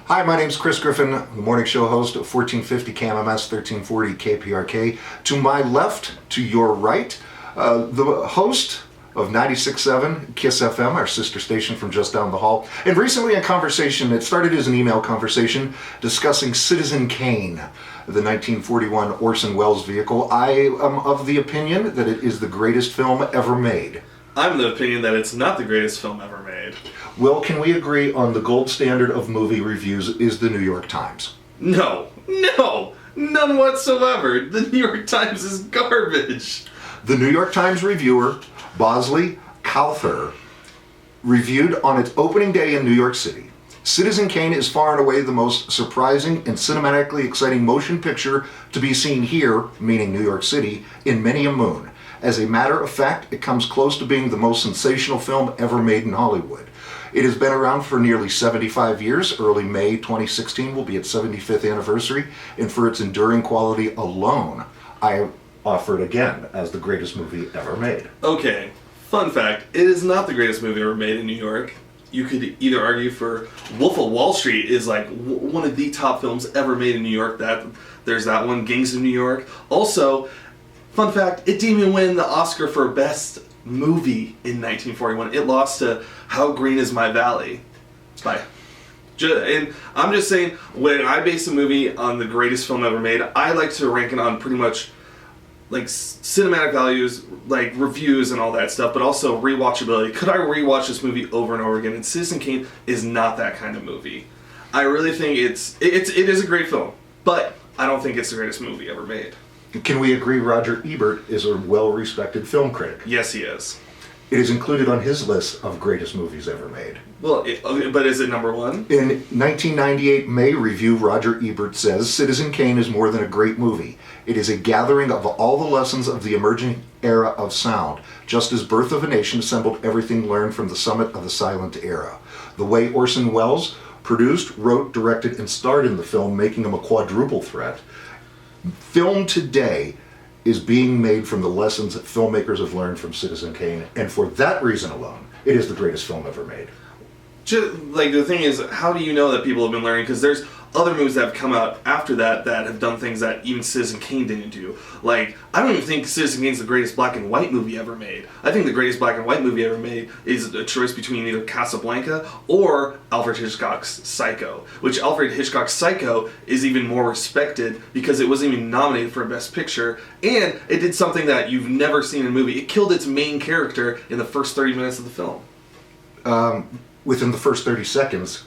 Hi, my name's Chris Griffin, the morning show host of 1450 KMMS, 1340 KPRK. To my left, to your right, the host of 96.7 KISS FM, our sister station from just down the hall. And recently a conversation, it started as an email conversation discussing Citizen Kane, the 1941 Orson Welles vehicle. I am of the opinion that it is the greatest film ever made. I'm of the opinion that it's not the greatest film ever made. Well, can we agree on the gold standard of movie reviews is the New York Times? No, none whatsoever. The New York Times is garbage. The New York Times reviewer, Bosley Calther, reviewed on its opening day in New York City. Citizen Kane is far and away the most surprising and cinematically exciting motion picture to be seen here, meaning New York City, in many a moon. As a matter of fact, it comes close to being the most sensational film ever made in Hollywood. It has been around for nearly 75 years. Early May 2016 will be its 75th anniversary, and for its enduring quality alone, I offer it again as the greatest movie ever made. Okay, fun fact, it is not the greatest movie ever made in New York. You could either argue for Wolf of Wall Street is like one of the top films ever made in New York. There's that one, Gangs of New York. Also, fun fact, it didn't even win the Oscar for Best Movie in 1941. It lost to How Green Is My Valley. And I'm just saying, when I base a movie on the greatest film ever made, I like to rank it on pretty much like cinematic values, like reviews and all that stuff, but also rewatchability. Could I rewatch this movie over and over again? And Citizen Kane is not that kind of movie. I really think it is a great film, but I don't think it's the greatest movie ever made. Can we agree Roger Ebert is a well-respected film critic? Yes, he is. It is included on his list of greatest movies ever made. Well, but is it number one? In 1998 May review, Roger Ebert says, Citizen Kane is more than a great movie. It is a gathering of all the lessons of the emerging era of sound, just as Birth of a Nation assembled everything learned from the summit of the silent era. The way Orson Welles produced, wrote, directed, and starred in the film, making him a quadruple threat. Film today is being made from the lessons that filmmakers have learned from Citizen Kane, and for that reason alone, it is the greatest film ever made. Like, the thing is, how do you know that people have been learning? Because there's other movies that have come out after that have done things that even Citizen Kane didn't do. Like, I don't even think Citizen Kane's the greatest black and white movie ever made. I think the greatest black and white movie ever made is a choice between either Casablanca or Alfred Hitchcock's Psycho, which Alfred Hitchcock's Psycho is even more respected because it wasn't even nominated for a Best Picture, and it did something that you've never seen in a movie. It killed its main character in the first 30 minutes of the film. Within the first 30 seconds,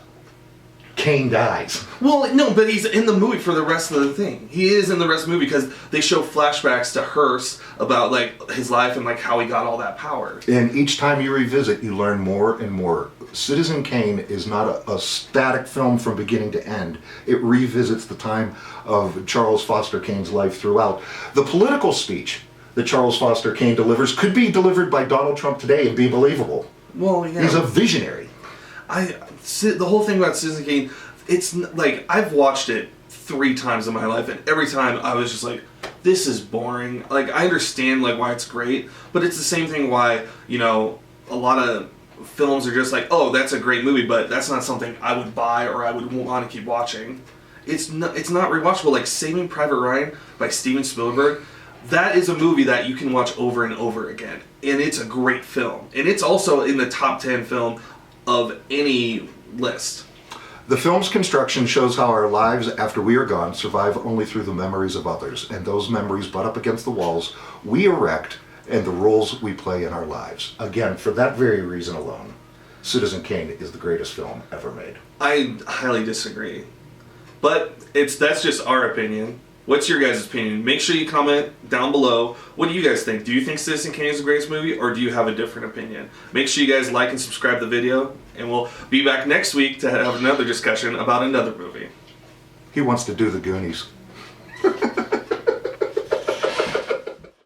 Kane dies. Well, no, but he's in the movie for the rest of the thing. He is in the rest of the movie because they show flashbacks to Hearst about like his life and like how he got all that power. And each time you revisit, you learn more and more. Citizen Kane is not a static film from beginning to end. It revisits the time of Charles Foster Kane's life throughout. The political speech that Charles Foster Kane delivers could be delivered by Donald Trump today and be believable. Well, yeah. He's a visionary. The whole thing about Citizen Kane, it's like, I've watched it 3 times in my life, and every time I was just like, this is boring. Like, I understand like why it's great, but it's the same thing why, you know, a lot of films are just like, oh, that's a great movie, but that's not something I would buy or I would want to keep watching. It's not rewatchable. Like Saving Private Ryan by Steven Spielberg, that is a movie that you can watch over and over again, and it's a great film, and it's also in the top 10 film of any list. The film's construction shows how our lives after we are gone survive only through the memories of others, and those memories butt up against the walls we erect and the roles we play in our lives. Again, for that very reason alone, Citizen Kane is the greatest film ever made. I highly disagree, but that's just our opinion. What's your guys' opinion? Make sure you comment down below. What do you guys think? Do you think Citizen Kane is the greatest movie, or do you have a different opinion? Make sure you guys like and subscribe to the video, and we'll be back next week to have another discussion about another movie. He wants to do the Goonies.